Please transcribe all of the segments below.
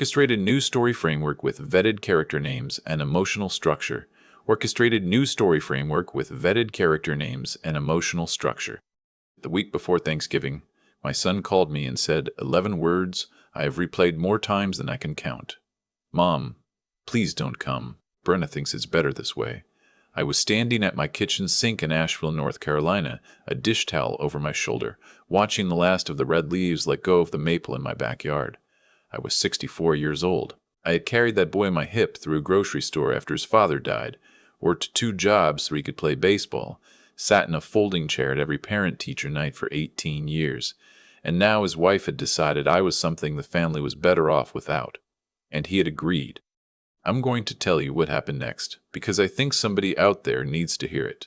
Orchestrated news story framework with vetted character names and emotional structure. Orchestrated news story framework with vetted character names and emotional structure. The week before Thanksgiving, my son called me and said 11 words I have replayed more times than I can count. Mom, please don't come. Brenna thinks it's better this way. I was standing at my kitchen sink in Asheville, North Carolina, a dish towel over my shoulder, watching the last of the red leaves let go of the maple in my backyard. I was 64 years old. I had carried that boy on my hip through a grocery store after his father died, worked 2 jobs so he could play baseball, sat in a folding chair at every parent-teacher night for 18 years, and now his wife had decided I was something the family was better off without, and he had agreed. I'm going to tell you what happened next, because I think somebody out there needs to hear it.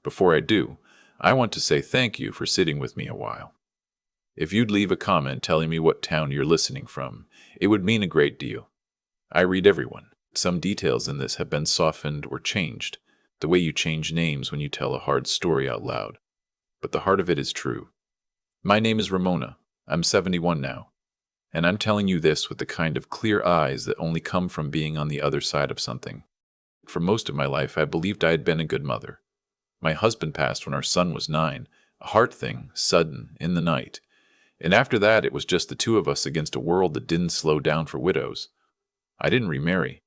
Before I do, I want to say thank you for sitting with me a while. If you'd leave a comment telling me what town you're listening from, it would mean a great deal. I read everyone. Some details in this have been softened or changed, the way you change names when you tell a hard story out loud. But the heart of it is true. My name is Ramona. I'm 71 now. And I'm telling you this with the kind of clear eyes that only come from being on the other side of something. For most of my life, I believed I had been a good mother. My husband passed when our son was 9, a heart thing, sudden, in the night. And after that, it was just the 2 of us against a world that didn't slow down for widows. I didn't remarry.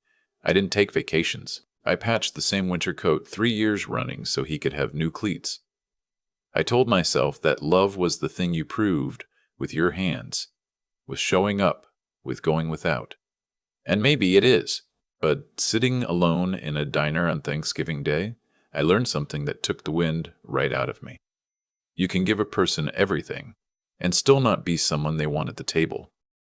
I didn't take vacations. I patched the same winter coat 3 years running so he could have new cleats. I told myself that love was the thing you proved with your hands, with showing up, with going without. And maybe it is, but sitting alone in a diner on Thanksgiving Day, I learned something that took the wind right out of me. You can give a person everything and still not be someone they want at the table.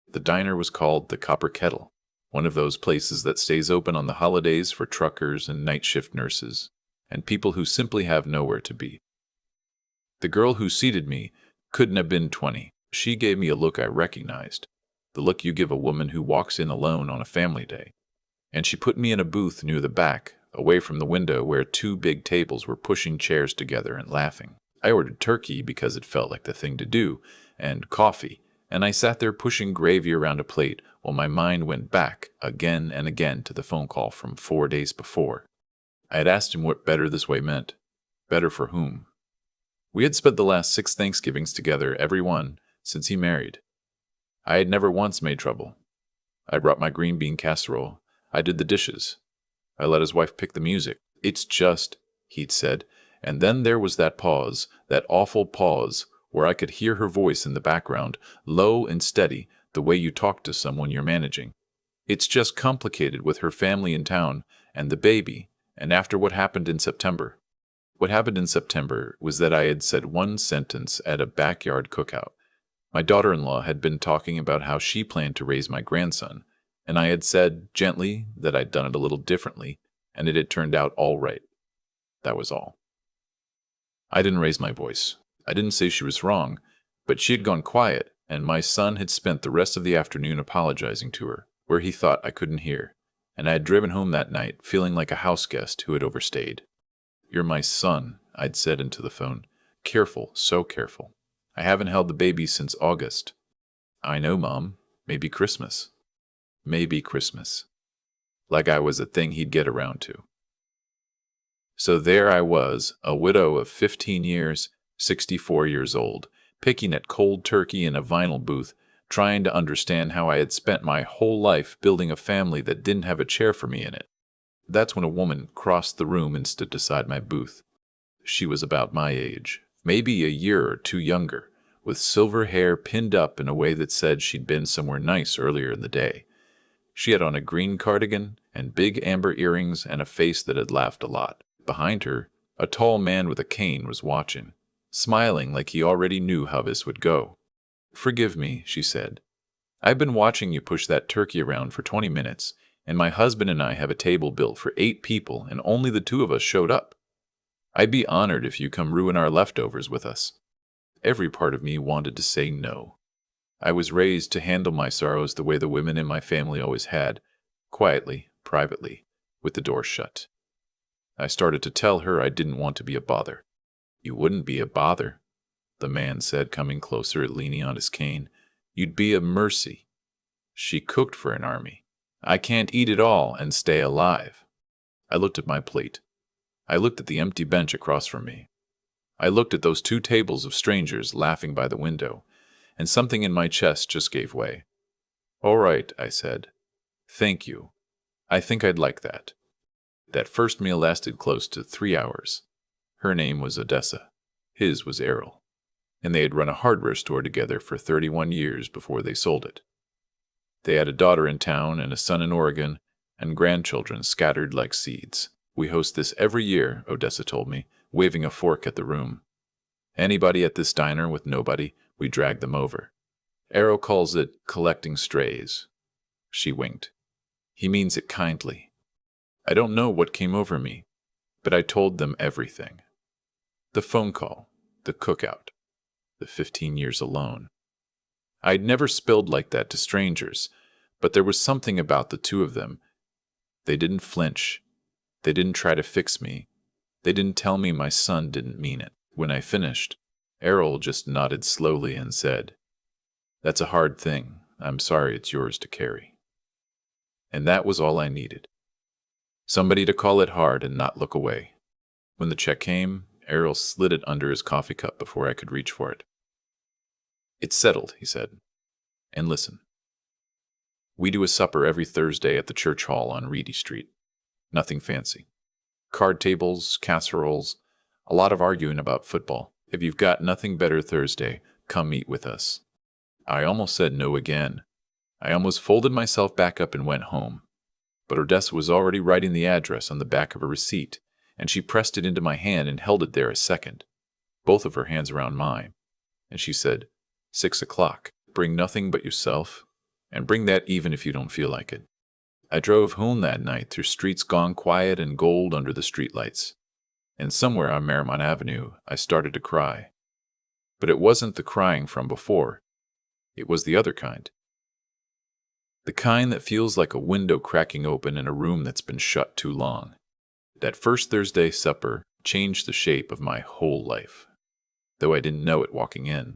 The diner was called the Copper Kettle, one of those places that stays open on the holidays for truckers and night shift nurses, and people who simply have nowhere to be. The girl who seated me couldn't have been 20. She gave me a look I recognized, the look you give a woman who walks in alone on a family day. And she put me in a booth near the back, away from the window where 2 big tables were pushing chairs together and laughing. I ordered turkey because it felt like the thing to do, and coffee, and I sat there pushing gravy around a plate while my mind went back again and again to the phone call from 4 days before. I had asked him what better this way meant. Better for whom? We had spent the last 6 Thanksgivings together, every one, since he married. I had never once made trouble. I brought my green bean casserole. I did the dishes. I let his wife pick the music. It's just, he'd said, and then there was that pause, that awful pause, where I could hear her voice in the background, low and steady, the way you talk to someone you're managing. It's just complicated with her family in town, and the baby, and after what happened in September. What happened in September was that I had said one sentence at a backyard cookout. My daughter-in-law had been talking about how she planned to raise my grandson, and I had said gently that I'd done it a little differently, and it had turned out all right. That was all. I didn't raise my voice. I didn't say she was wrong, but she had gone quiet, and my son had spent the rest of the afternoon apologizing to her, where he thought I couldn't hear, and I had driven home that night feeling like a house guest who had overstayed. "You're my son," I'd said into the phone. "Careful, so careful. I haven't held the baby since August." "I know, Mom. Maybe Christmas." Maybe Christmas. Like I was a thing he'd get around to. So there I was, a widow of 15 years, 64 years old, picking at cold turkey in a vinyl booth, trying to understand how I had spent my whole life building a family that didn't have a chair for me in it. That's when a woman crossed the room and stood beside my booth. She was about my age, maybe a year or 2 younger, with silver hair pinned up in a way that said she'd been somewhere nice earlier in the day. She had on a green cardigan and big amber earrings and a face that had laughed a lot. Behind her, a tall man with a cane was watching, smiling like he already knew how this would go. "Forgive me," she said. "I've been watching you push that turkey around for 20 minutes, and my husband and I have a table built for 8 people, and only the 2 of us showed up. I'd be honored if you come ruin our leftovers with us." Every part of me wanted to say no. I was raised to handle my sorrows the way the women in my family always had, quietly, privately, with the door shut. I started to tell her I didn't want to be a bother. "You wouldn't be a bother," the man said, coming closer, leaning on his cane. "You'd be a mercy." She cooked for an army. I can't eat it all and stay alive. I looked at my plate. I looked at the empty bench across from me. I looked at those 2 tables of strangers laughing by the window, and something in my chest just gave way. "All right," I said. "Thank you. I think I'd like that." That first meal lasted close to 3 hours. Her name was Odessa. His was Errol. And they had run a hardware store together for 31 years before they sold it. They had a daughter in town and a son in Oregon, and grandchildren scattered like seeds. "We host this every year," Odessa told me, waving a fork at the room. "Anybody at this diner with nobody, we drag them over. Errol calls it collecting strays." She winked. "He means it kindly." I don't know what came over me, but I told them everything. The phone call, the cookout, the 15 years alone. I'd never spilled like that to strangers, but there was something about the 2 of them. They didn't flinch. They didn't try to fix me. They didn't tell me my son didn't mean it. When I finished, Errol just nodded slowly and said, "That's a hard thing. I'm sorry it's yours to carry." And that was all I needed. Somebody to call it hard and not look away. When the check came, Errol slid it under his coffee cup before I could reach for it. "It's settled," he said. "And listen. We do a supper every Thursday at the church hall on Reedy Street. Nothing fancy. Card tables, casseroles, a lot of arguing about football. If you've got nothing better Thursday, come eat with us." I almost said no again. I almost folded myself back up and went home. But Odessa was already writing the address on the back of a receipt, and she pressed it into my hand and held it there a second, both of her hands around mine. And she said, 6 o'clock. Bring nothing but yourself, and bring that even if you don't feel like it. I drove home that night through streets gone quiet and gold under the streetlights. And somewhere on Marymount Avenue, I started to cry. But it wasn't the crying from before. It was the other kind. The kind that feels like a window cracking open in a room that's been shut too long. That first Thursday supper changed the shape of my whole life, though I didn't know it walking in.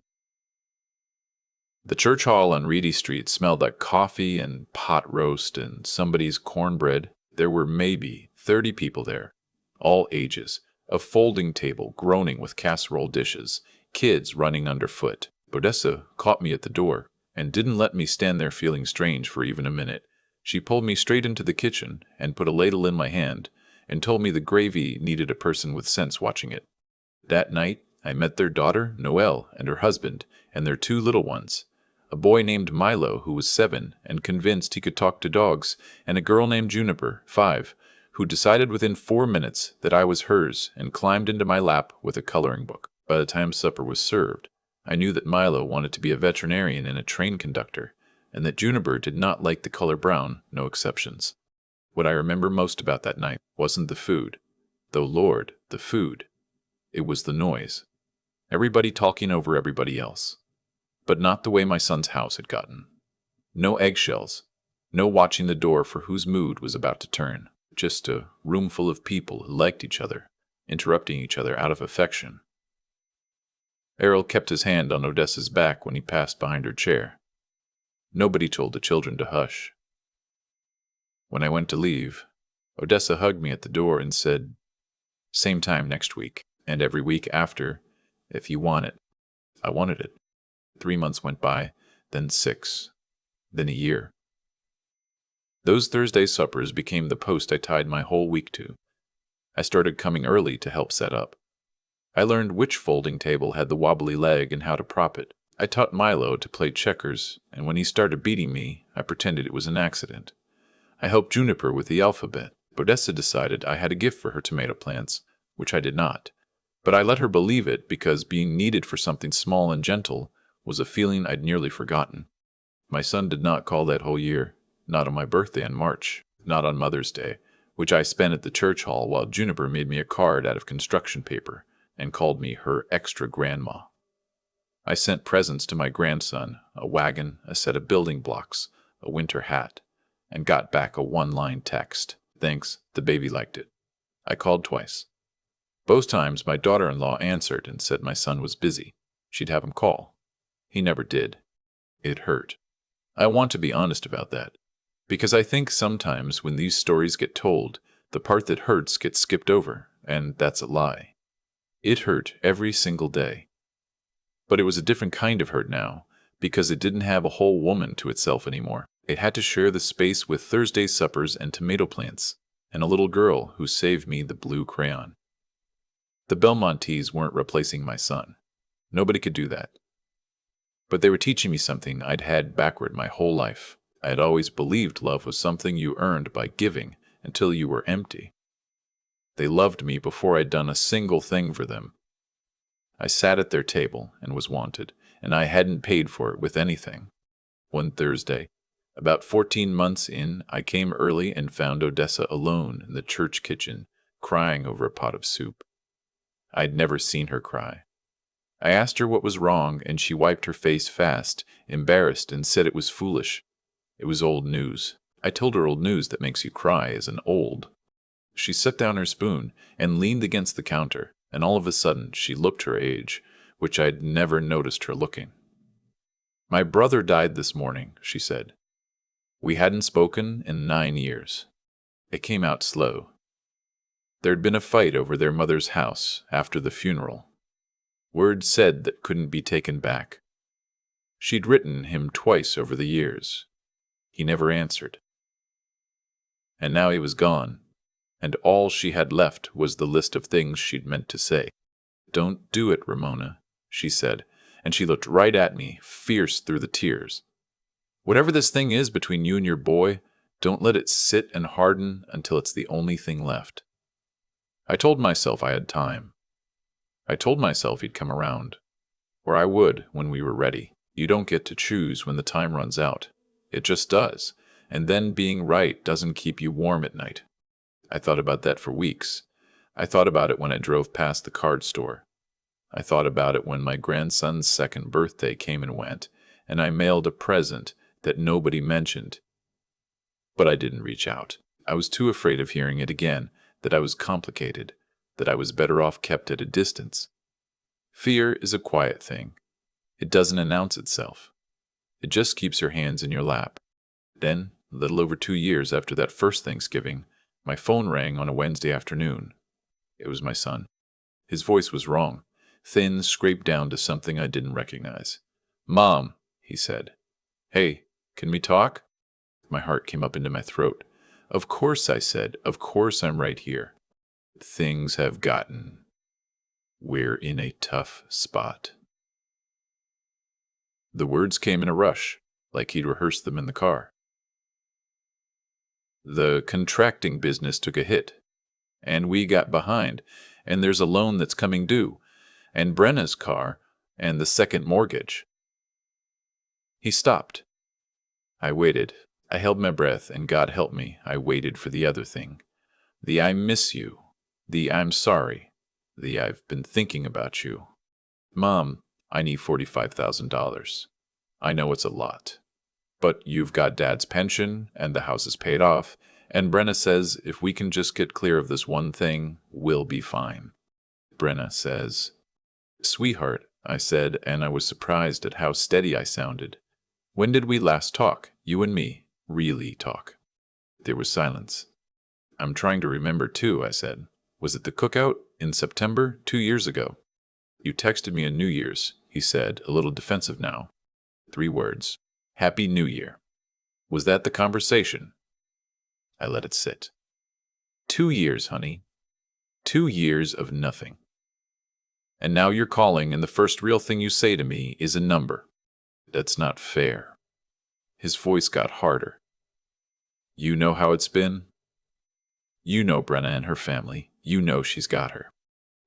The church hall on Reedy Street smelled like coffee and pot roast and somebody's cornbread. There were maybe 30 people there, all ages, a folding table groaning with casserole dishes, kids running underfoot. Odessa caught me at the door and didn't let me stand there feeling strange for even a minute. She pulled me straight into the kitchen and put a ladle in my hand and told me the gravy needed a person with sense watching it. That night, I met their daughter, Noelle, and her husband, and their 2 little ones. A boy named Milo, who was 7 and convinced he could talk to dogs, and a girl named Juniper, 5, who decided within 4 minutes that I was hers and climbed into my lap with a coloring book. By the time supper was served, I knew that Milo wanted to be a veterinarian and a train conductor, and that Juniper did not like the color brown, no exceptions. What I remember most about that night wasn't the food, though Lord, the food. It was the noise. Everybody talking over everybody else. But not the way my son's house had gotten. No eggshells, no watching the door for whose mood was about to turn. Just a room full of people who liked each other, interrupting each other out of affection. Errol kept his hand on Odessa's back when he passed behind her chair. Nobody told the children to hush. When I went to leave, Odessa hugged me at the door and said, "Same time next week, and every week after, if you want it." I wanted it. 3 months went by, then 6, then a year. Those Thursday suppers became the post I tied my whole week to. I started coming early to help set up. I learned which folding table had the wobbly leg and how to prop it. I taught Milo to play checkers, and when he started beating me, I pretended it was an accident. I helped Juniper with the alphabet. Odessa decided I had a gift for her tomato plants, which I did not. But I let her believe it because being needed for something small and gentle was a feeling I'd nearly forgotten. My son did not call that whole year, not on my birthday in March, not on Mother's Day, which I spent at the church hall while Juniper made me a card out of construction paper and called me her extra grandma. I sent presents to my grandson, a wagon, a set of building blocks, a winter hat, and got back a 1-line text. "Thanks, the baby liked it." I called twice. Both times my daughter-in-law answered and said my son was busy. She'd have him call. He never did. It hurt. I want to be honest about that, because I think sometimes when these stories get told, the part that hurts gets skipped over, and that's a lie. It hurt every single day. But it was a different kind of hurt now, because it didn't have a whole woman to itself anymore. It had to share the space with Thursday suppers and tomato plants, and a little girl who saved me the blue crayon. The Belmontes weren't replacing my son. Nobody could do that. But they were teaching me something I'd had backward my whole life. I had always believed love was something you earned by giving until you were empty. They loved me before I'd done a single thing for them. I sat at their table and was wanted, and I hadn't paid for it with anything. One Thursday, about 14 months in, I came early and found Odessa alone in the church kitchen, crying over a pot of soup. I'd never seen her cry. I asked her what was wrong, and she wiped her face fast, embarrassed, and said it was foolish. It was old news. I told her old news that makes you cry isn't old. She set down her spoon and leaned against the counter, and all of a sudden she looked her age, which I'd never noticed her looking. My brother died this morning, she said. We hadn't spoken in 9 years. It came out slow. There'd been a fight over their mother's house after the funeral. Words said that couldn't be taken back. She'd written him twice over the years. He never answered. And now he was gone, and all she had left was the list of things she'd meant to say. Don't do it, Ramona, she said, and she looked right at me, fierce through the tears. Whatever this thing is between you and your boy, don't let it sit and harden until it's the only thing left. I told myself I had time. I told myself he'd come around, or I would when we were ready. You don't get to choose when the time runs out. It just does, and then being right doesn't keep you warm at night. I thought about that for weeks. I thought about it when I drove past the card store. I thought about it when my grandson's 2nd birthday came and went, and I mailed a present that nobody mentioned. But I didn't reach out. I was too afraid of hearing it again, that I was complicated, that I was better off kept at a distance. Fear is a quiet thing. It doesn't announce itself. It just keeps your hands in your lap. Then, a little over 2 years after that first Thanksgiving, my phone rang on a Wednesday afternoon. It was my son. His voice was wrong, thin, scraped down to something I didn't recognize. "Mom," he said. "Hey, can we talk?" My heart came up into my throat. "Of course," I said. "Of course I'm right here." Things have gotten. We're in a tough spot. The words came in a rush, like he'd rehearsed them in the car. The contracting business took a hit, and we got behind, and there's a loan that's coming due, and Brenna's car, and the 2nd mortgage. He stopped. I waited. I held my breath, and God help me, I waited for the other thing. The "I miss you," the "I'm sorry," the "I've been thinking about you." "Mom, I need $45,000. I know it's a lot. But you've got Dad's pension, and the house is paid off, and Brenna says if we can just get clear of this one thing, we'll be fine." Brenna says, "Sweetheart," I said, and I was surprised at how steady I sounded. "When did we last talk, you and me, really talk?" There was silence. "I'm trying to remember, too," I said. "Was it the cookout in September 2 years ago?" "You texted me on New Year's," he said, a little defensive now. 3 words. "Happy New Year." Was that the conversation? I let it sit. 2 years, honey. 2 years of nothing. And now you're calling, and the first real thing you say to me is a number. That's not fair. His voice got harder. You know how it's been? You know Brenna and her family. You know she's got her.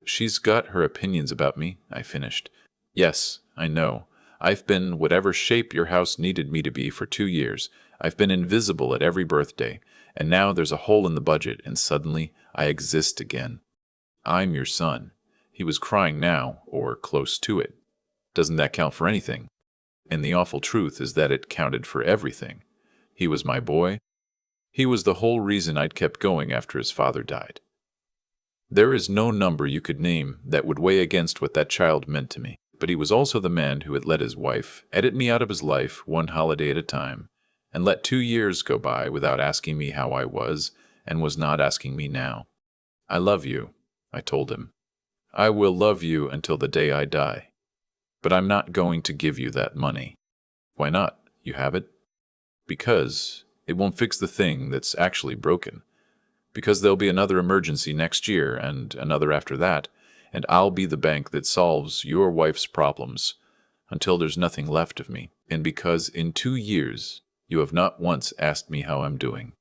She's got her opinions about me, I finished. Yes, I know. I've been whatever shape your house needed me to be for 2 years. I've been invisible at every birthday, and now there's a hole in the budget, and suddenly I exist again. I'm your son. He was crying now, or close to it. Doesn't that count for anything? And the awful truth is that it counted for everything. He was my boy. He was the whole reason I'd kept going after his father died. There is no number you could name that would weigh against what that child meant to me. But he was also the man who had let his wife edit me out of his life one holiday at a time, and let 2 years go by without asking me how I was, and was not asking me now. I love you, I told him. I will love you until the day I die. But I'm not going to give you that money. Why not? You have it? Because it won't fix the thing that's actually broken. Because there'll be another emergency next year and another after that, and I'll be the bank that solves your wife's problems until there's nothing left of me. And because in 2 years you have not once asked me how I'm doing,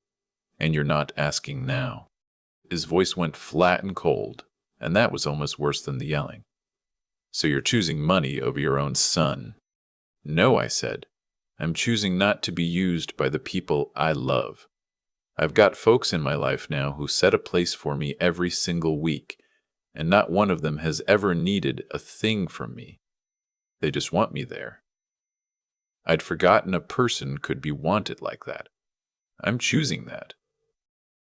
and you're not asking now. His voice went flat and cold, and that was almost worse than the yelling. So you're choosing money over your own son? No, I said. I'm choosing not to be used by the people I love. I've got folks in my life now who set a place for me every single week, and not one of them has ever needed a thing from me. They just want me there. I'd forgotten a person could be wanted like that. I'm choosing that.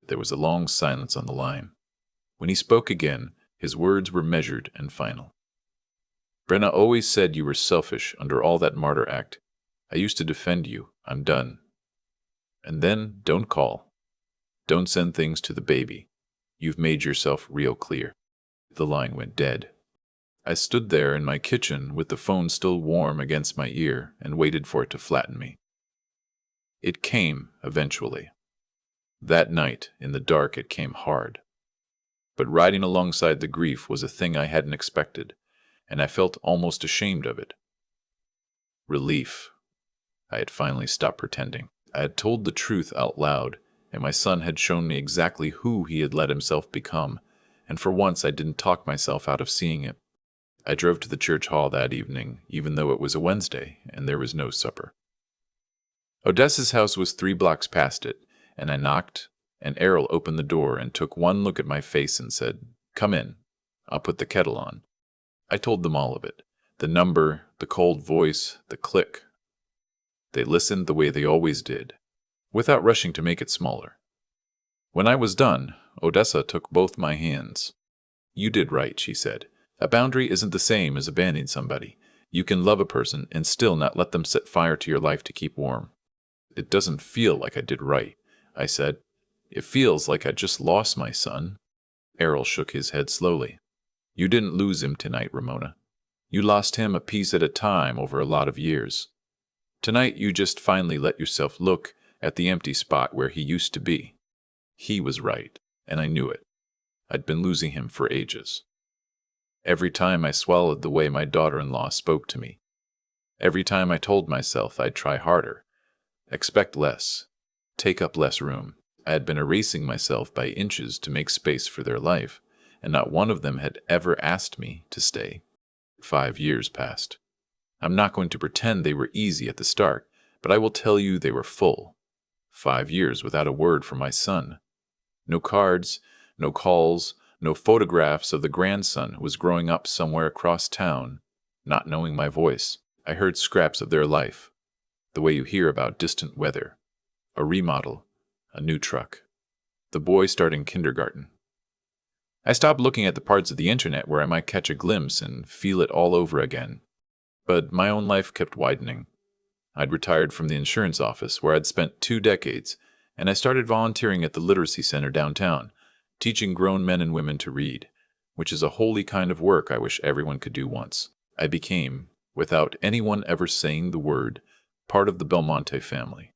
There was a long silence on the line. When he spoke again, his words were measured and final. Brenna always said you were selfish under all that martyr act. I used to defend you. I'm done. And then, don't call. Don't send things to the baby. You've made yourself real clear. The line went dead. I stood there in my kitchen with the phone still warm against my ear and waited for it to flatten me. It came, eventually. That night, in the dark, it came hard. But riding alongside the grief was a thing I hadn't expected, and I felt almost ashamed of it. Relief. I had finally stopped pretending. I had told the truth out loud, and my son had shown me exactly who he had let himself become, and for once I didn't talk myself out of seeing it. I drove to the church hall that evening, even though it was a Wednesday, and there was no supper. Odessa's house was 3 blocks past it, and I knocked, and Errol opened the door and took one look at my face and said, "Come in. I'll put the kettle on." I told them all of it. The number, the cold voice, the click. They listened the way they always did, without rushing to make it smaller. When I was done, Odessa took both my hands. "You did right," she said. "A boundary isn't the same as abandoning somebody. You can love a person and still not let them set fire to your life to keep warm." "It doesn't feel like I did right," I said. "It feels like I just lost my son." Errol shook his head slowly. "You didn't lose him tonight, Ramona. You lost him a piece at a time over a lot of years. Tonight you just finally let yourself look at the empty spot where he used to be. He was right, and I knew it. I'd been losing him for ages. Every time I swallowed the way my daughter-in-law spoke to me. Every time I told myself I'd try harder, expect less, take up less room. I had been erasing myself by inches to make space for their life, and not one of them had ever asked me to stay. 5 years passed. I'm not going to pretend they were easy at the start, but I will tell you they were full. 5 years without a word from my son. No cards, no calls, no photographs of the grandson who was growing up somewhere across town, not knowing my voice. I heard scraps of their life, the way you hear about distant weather, a remodel, a new truck, the boy starting kindergarten. I stopped looking at the parts of the internet where I might catch a glimpse and feel it all over again. But my own life kept widening. I'd retired from the insurance office where I'd spent 2 decades, and I started volunteering at the literacy center downtown, teaching grown men and women to read, which is a holy kind of work I wish everyone could do once. I became, without anyone ever saying the word, part of the Belmonte family.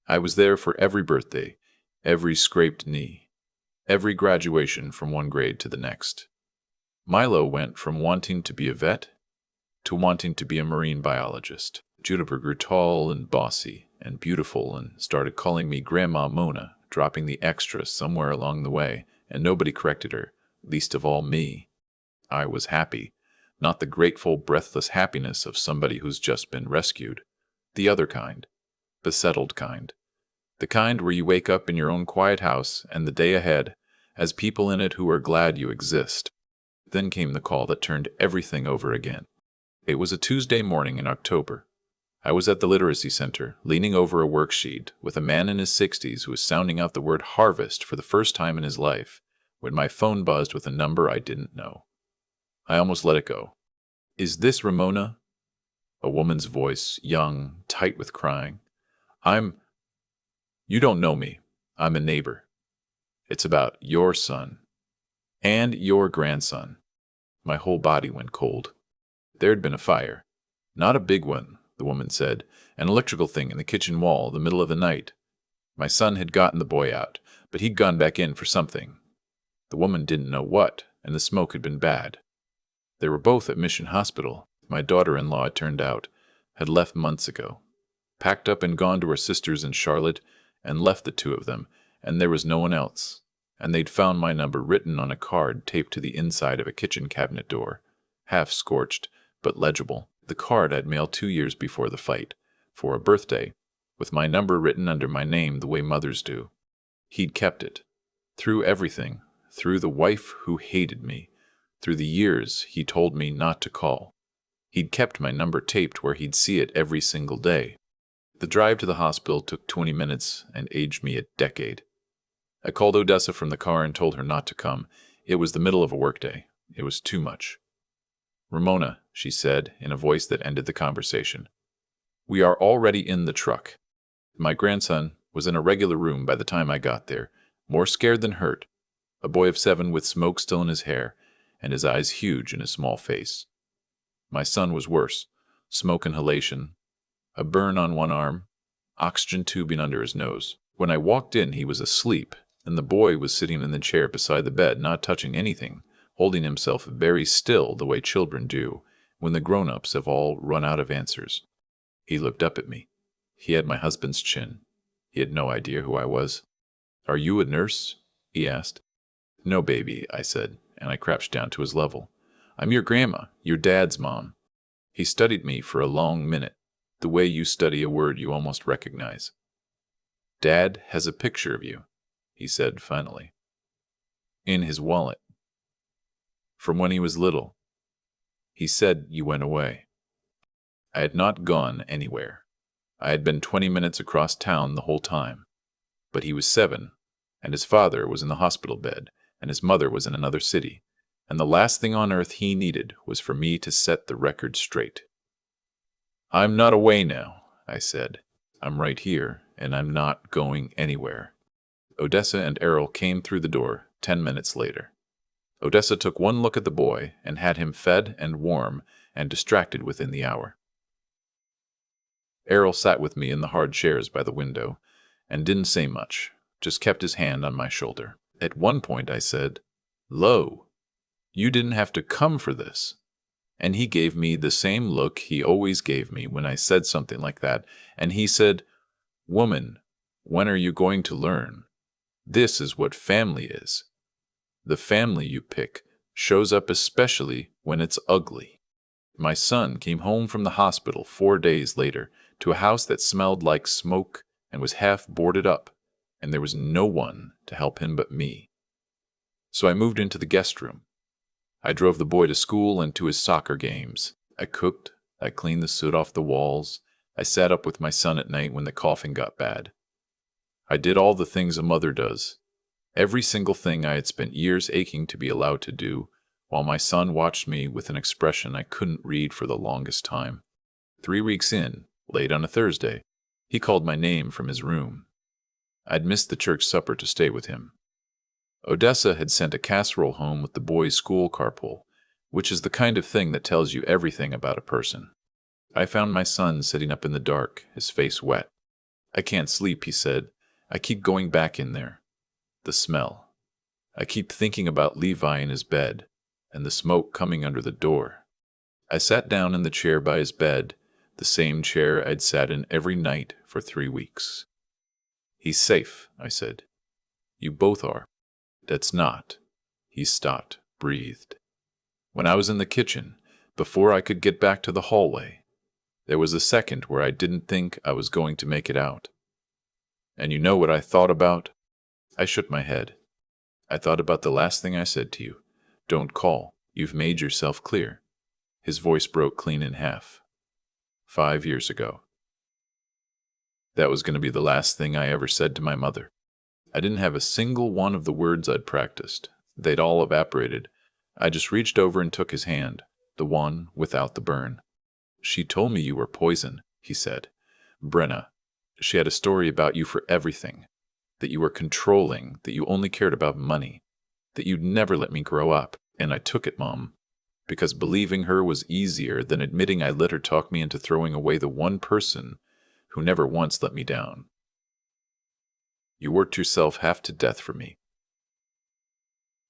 I was there for every birthday, every scraped knee, every graduation from one grade to the next. Milo went from wanting to be a vet to wanting to be a marine biologist. Juniper grew tall and bossy and beautiful and started calling me Grandma Mona, dropping the extra somewhere along the way, and nobody corrected her, least of all me. I was happy, not the grateful, breathless happiness of somebody who's just been rescued. The other kind, the settled kind. The kind where you wake up in your own quiet house and the day ahead as people in it who are glad you exist. Then came the call that turned everything over again. It was a Tuesday morning in October. I was at the literacy center, leaning over a worksheet with a man in his 60s who was sounding out the word harvest for the first time in his life, when my phone buzzed with a number I didn't know. I almost let it go. Is this Ramona? A woman's voice, young, tight with crying. I'm... You don't know me. I'm a neighbor. It's about your son. And your grandson. My whole body went cold. There had been a fire. Not a big one, the woman said. An electrical thing in the kitchen wall, the middle of the night. My son had gotten the boy out, but he'd gone back in for something. The woman didn't know what, and the smoke had been bad. They were both at Mission Hospital. My daughter-in-law, it turned out, had left months ago. Packed up and gone to her sister's in Charlotte, and left the two of them, and there was no one else. And they'd found my number written on a card taped to the inside of a kitchen cabinet door, half scorched, but legible. The card I'd mailed 2 years before the fight, for a birthday, with my number written under my name the way mothers do. He'd kept it. Through everything, through the wife who hated me, through the years he told me not to call. He'd kept my number taped where he'd see it every single day. The drive to the hospital took 20 minutes and aged me a decade. I called Odessa from the car and told her not to come. It was the middle of a workday. It was too much. Ramona, she said, in a voice that ended the conversation. We are already in the truck. My grandson was in a regular room by the time I got there, more scared than hurt, a boy of 7 with smoke still in his hair, and his eyes huge in his small face. My son was worse, smoke inhalation, a burn on one arm, oxygen tubing under his nose. When I walked in, he was asleep, and the boy was sitting in the chair beside the bed, not touching anything, holding himself very still the way children do when the grown-ups have all run out of answers. He looked up at me. He had my husband's chin. He had no idea who I was. Are you a nurse? He asked. No, baby, I said, and I crouched down to his level. I'm your grandma, your dad's mom. He studied me for a long minute, the way you study a word you almost recognize. Dad has a picture of you, he said finally. In his wallet. From when he was little. He said you went away. I had not gone anywhere. I had been 20 minutes across town the whole time. But he was 7, and his father was in the hospital bed, and his mother was in another city, and the last thing on earth he needed was for me to set the record straight. I'm not away now, I said. I'm right here, and I'm not going anywhere. Odessa and Errol came through the door 10 minutes later. Odessa took one look at the boy and had him fed and warm and distracted within the hour. Errol sat with me in the hard chairs by the window and didn't say much, just kept his hand on my shoulder. At one point I said, Lo, you didn't have to come for this. And he gave me the same look he always gave me when I said something like that, and he said, Woman, when are you going to learn? This is what family is. The family you pick shows up especially when it's ugly. My son came home from the hospital 4 days later to a house that smelled like smoke and was half boarded up, and there was no one to help him but me. So I moved into the guest room. I drove the boy to school and to his soccer games. I cooked, I cleaned the soot off the walls, I sat up with my son at night when the coughing got bad. I did all the things a mother does, every single thing I had spent years aching to be allowed to do, while my son watched me with an expression I couldn't read for the longest time. 3 weeks in, late on a Thursday, he called my name from his room. I'd missed the church supper to stay with him. Odessa had sent a casserole home with the boys' school carpool, which is the kind of thing that tells you everything about a person. I found my son sitting up in the dark, his face wet. I can't sleep, he said. I keep going back in there. The smell. I keep thinking about Levi in his bed, and the smoke coming under the door. I sat down in the chair by his bed, the same chair I'd sat in every night for 3 weeks. He's safe, I said. You both are. That's not. He stopped, breathed. When I was in the kitchen, before I could get back to the hallway, there was a second where I didn't think I was going to make it out. And you know what I thought about? I shook my head. I thought about the last thing I said to you. Don't call. You've made yourself clear. His voice broke clean in half. 5 years ago. That was going to be the last thing I ever said to my mother. I didn't have a single one of the words I'd practiced. They'd all evaporated. I just reached over and took his hand, The one without the burn. She told me you were poison, he said. Brenna. She had a story about you for everything. That you were controlling, that you only cared about money, that you'd never let me grow up. And I took it, Mom, because believing her was easier than admitting I let her talk me into throwing away the one person who never once let me down. You worked yourself half to death for me.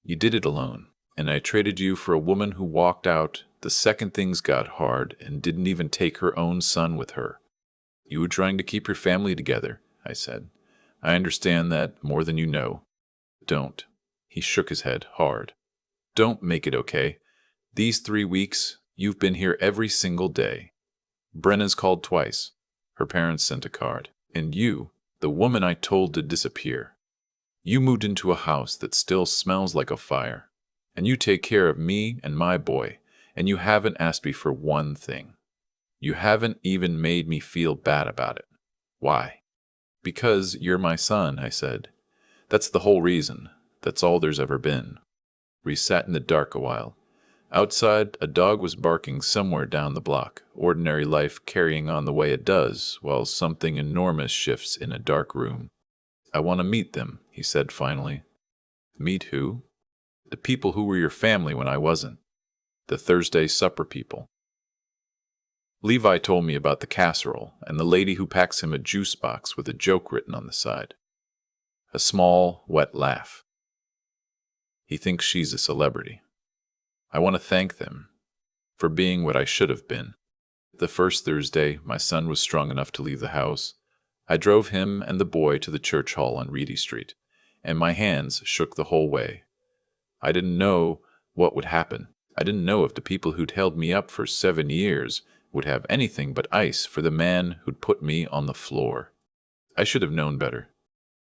You did it alone, and I traded you for a woman who walked out the second things got hard and didn't even take her own son with her. You were trying to keep your family together, I said. I understand that more than you know. Don't. He shook his head hard. Don't make it okay. These 3 weeks, you've been here every single day. Brenna's called twice. Her parents sent a card. And you, the woman I told to disappear. You moved into a house that still smells like a fire. And you take care of me and my boy. And you haven't asked me for one thing. You haven't even made me feel bad about it. Why? Because you're my son, I said. That's the whole reason. That's all there's ever been. We sat in the dark a while. Outside, a dog was barking somewhere down the block, ordinary life carrying on the way it does, while something enormous shifts in a dark room. I want to meet them, he said finally. Meet who? The people who were your family when I wasn't. The Thursday supper people. Levi told me about the casserole and the lady who packs him a juice box with a joke written on the side. A small, wet laugh. He thinks she's a celebrity. I want to thank them for being what I should have been. The first Thursday, my son was strong enough to leave the house. I drove him and the boy to the church hall on Reedy Street, and my hands shook the whole way. I didn't know what would happen. I didn't know if the people who'd held me up for 7 years would have anything but ice for the man who'd put me on the floor. I should have known better.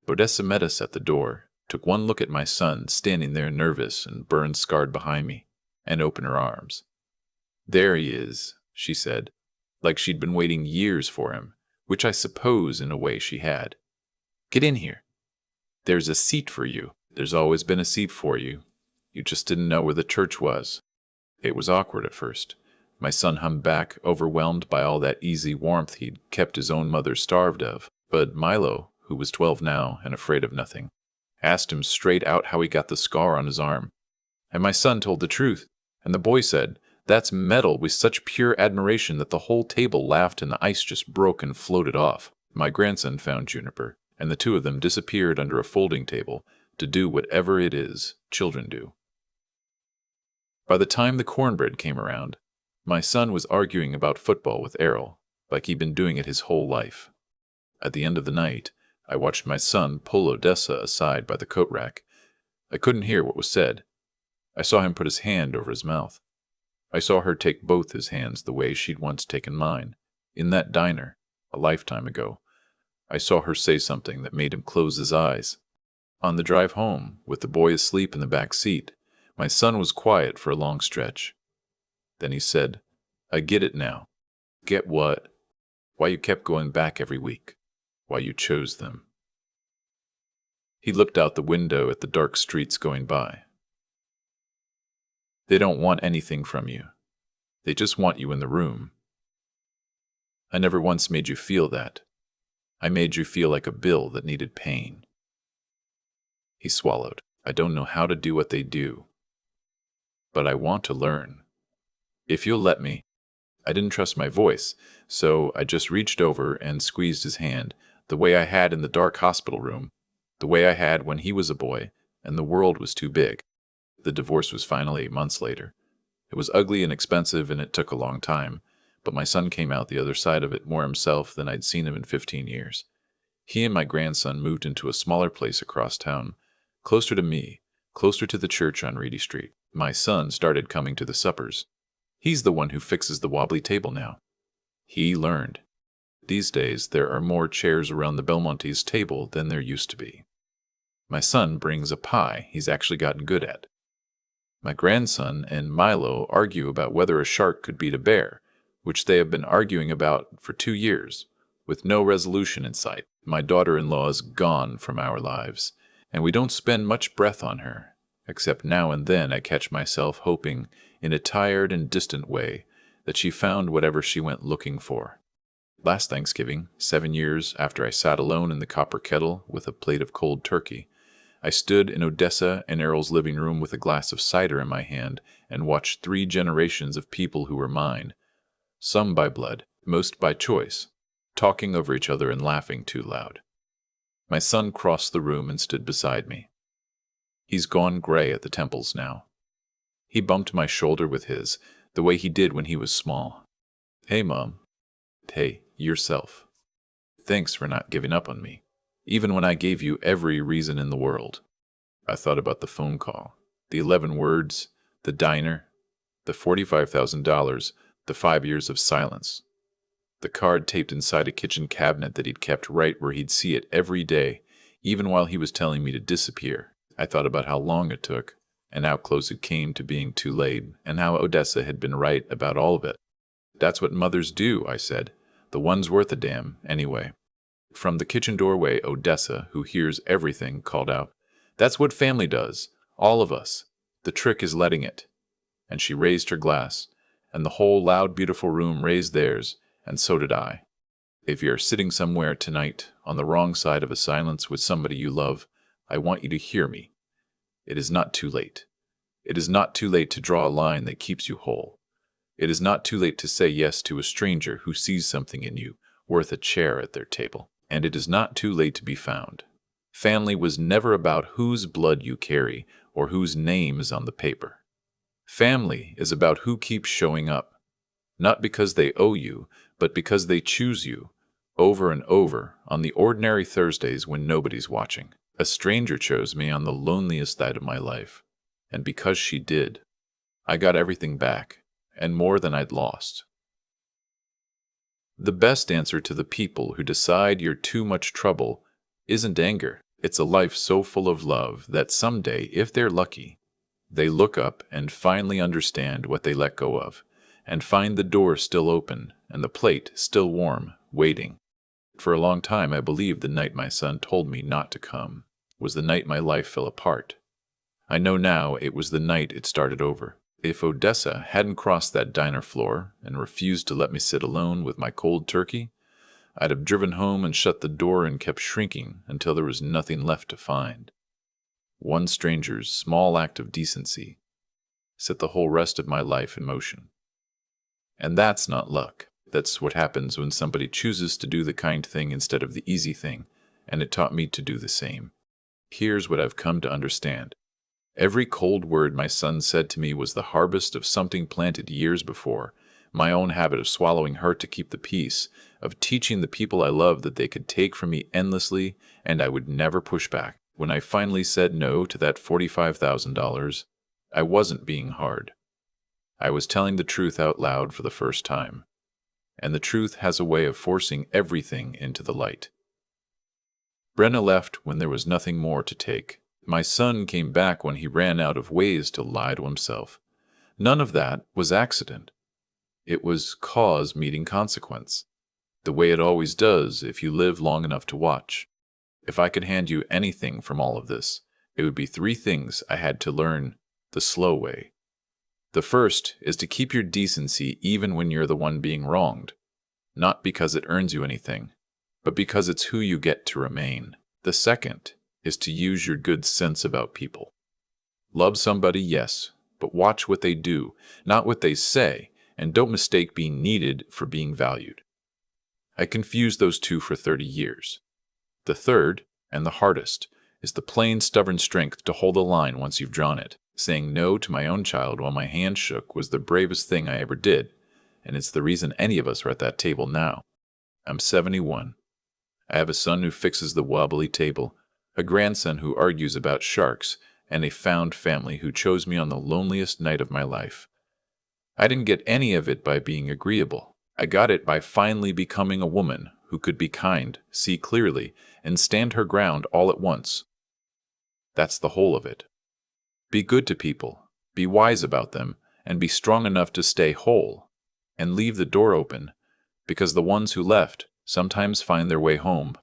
Odessa met us at the door, took one look at my son standing there nervous and burn-scarred behind me, and opened her arms. There he is, she said, like she'd been waiting years for him, which I suppose in a way she had. Get in here. There's a seat for you. There's always been a seat for you. You just didn't know where the church was. It was awkward at first. My son hummed back, overwhelmed by all that easy warmth he'd kept his own mother starved of. But Milo, who was 12 now and afraid of nothing, asked him straight out how he got the scar on his arm. And my son told the truth, and the boy said, "That's metal," with such pure admiration that the whole table laughed and the ice just broke and floated off. My grandson found Juniper, and the two of them disappeared under a folding table to do whatever it is children do. By the time the cornbread came around, my son was arguing about football with Errol, like he'd been doing it his whole life. At the end of the night, I watched my son pull Odessa aside by the coat rack. I couldn't hear what was said. I saw him put his hand over his mouth. I saw her take both his hands the way she'd once taken mine, in that diner, a lifetime ago. I saw her say something that made him close his eyes. On the drive home, with the boy asleep in the back seat, my son was quiet for a long stretch. Then he said, "I get it now." Get what? Why you kept going back every week. Why you chose them. He looked out the window at the dark streets going by. They don't want anything from you. They just want you in the room. I never once made you feel that. I made you feel like a bill that needed pain. He swallowed. I don't know how to do what they do. But I want to learn. If you'll let me. I didn't trust my voice, so I just reached over and squeezed his hand, the way I had in the dark hospital room, the way I had when he was a boy, and the world was too big. The divorce was finally 8 months later. It was ugly and expensive, and it took a long time, but my son came out the other side of it more himself than I'd seen him in 15 years. He and my grandson moved into a smaller place across town, closer to me, closer to the church on Reedy Street. My son started coming to the suppers. He's the one who fixes the wobbly table now. He learned. These days, there are more chairs around the Belmonte's table than there used to be. My son brings a pie he's actually gotten good at. My grandson and Milo argue about whether a shark could beat a bear, which they have been arguing about for 2 years, with no resolution in sight. My daughter-in-law is gone from our lives, and we don't spend much breath on her, except now and then I catch myself hoping in a tired and distant way, that she found whatever she went looking for. Last Thanksgiving, 7 years after I sat alone in the copper kettle with a plate of cold turkey, I stood in Odessa and Errol's living room with a glass of cider in my hand and watched 3 generations of people who were mine, some by blood, most by choice, talking over each other and laughing too loud. My son crossed the room and stood beside me. He's gone gray at the temples now. He bumped my shoulder with his, the way he did when he was small. "Hey, Mom." "Hey, yourself. Thanks for not giving up on me, even when I gave you every reason in the world." I thought about the phone call, the 11 words, the diner, the $45,000, the 5 years of silence, the card taped inside a kitchen cabinet that he'd kept right where he'd see it every day, even while he was telling me to disappear. I thought about how long it took, and how close it came to being too late, and how Odessa had been right about all of it. "That's what mothers do," I said. "The one's worth a damn, anyway." From the kitchen doorway, Odessa, who hears everything, called out, "That's what family does. All of us. The trick is letting it." And she raised her glass, and the whole loud, beautiful room raised theirs, and so did I. If you're sitting somewhere tonight on the wrong side of a silence with somebody you love, I want you to hear me. It is not too late. It is not too late to draw a line that keeps you whole. It is not too late to say yes to a stranger who sees something in you worth a chair at their table. And it is not too late to be found. Family was never about whose blood you carry or whose name is on the paper. Family is about who keeps showing up, not because they owe you, but because they choose you, over and over, on the ordinary Thursdays when nobody's watching. A stranger chose me on the loneliest night of my life, and because she did, I got everything back, and more than I'd lost. The best answer to the people who decide you're too much trouble isn't anger. It's a life so full of love that someday, if they're lucky, they look up and finally understand what they let go of, and find the door still open and the plate still warm, waiting. For a long time, I believed the night my son told me not to come was the night my life fell apart. I know now it was the night it started over. If Odessa hadn't crossed that diner floor and refused to let me sit alone with my cold turkey, I'd have driven home and shut the door and kept shrinking until there was nothing left to find. One stranger's small act of decency set the whole rest of my life in motion. And that's not luck. That's what happens when somebody chooses to do the kind thing instead of the easy thing, and it taught me to do the same. Here's what I've come to understand. Every cold word my son said to me was the harvest of something planted years before, my own habit of swallowing hurt to keep the peace, of teaching the people I love that they could take from me endlessly and I would never push back. When I finally said no to that $45,000, I wasn't being hard. I was telling the truth out loud for the first time. And the truth has a way of forcing everything into the light. Brenna left when there was nothing more to take. My son came back when he ran out of ways to lie to himself. None of that was accident. It was cause meeting consequence, the way it always does if you live long enough to watch. If I could hand you anything from all of this, it would be 3 things I had to learn the slow way. The first is to keep your decency even when you're the one being wronged, not because it earns you anything, but because it's who you get to remain. The second is to use your good sense about people. Love somebody, yes, but watch what they do, not what they say, and don't mistake being needed for being valued. I confused those two for 30 years. The third, and the hardest, is the plain stubborn strength to hold the line once you've drawn it. Saying no to my own child while my hand shook was the bravest thing I ever did, and it's the reason any of us are at that table now. I'm 71. I have a son who fixes the wobbly table, a grandson who argues about sharks, and a found family who chose me on the loneliest night of my life. I didn't get any of it by being agreeable. I got it by finally becoming a woman who could be kind, see clearly, and stand her ground all at once. That's the whole of it. Be good to people, be wise about them, and be strong enough to stay whole, and leave the door open, because the ones who left sometimes find their way home.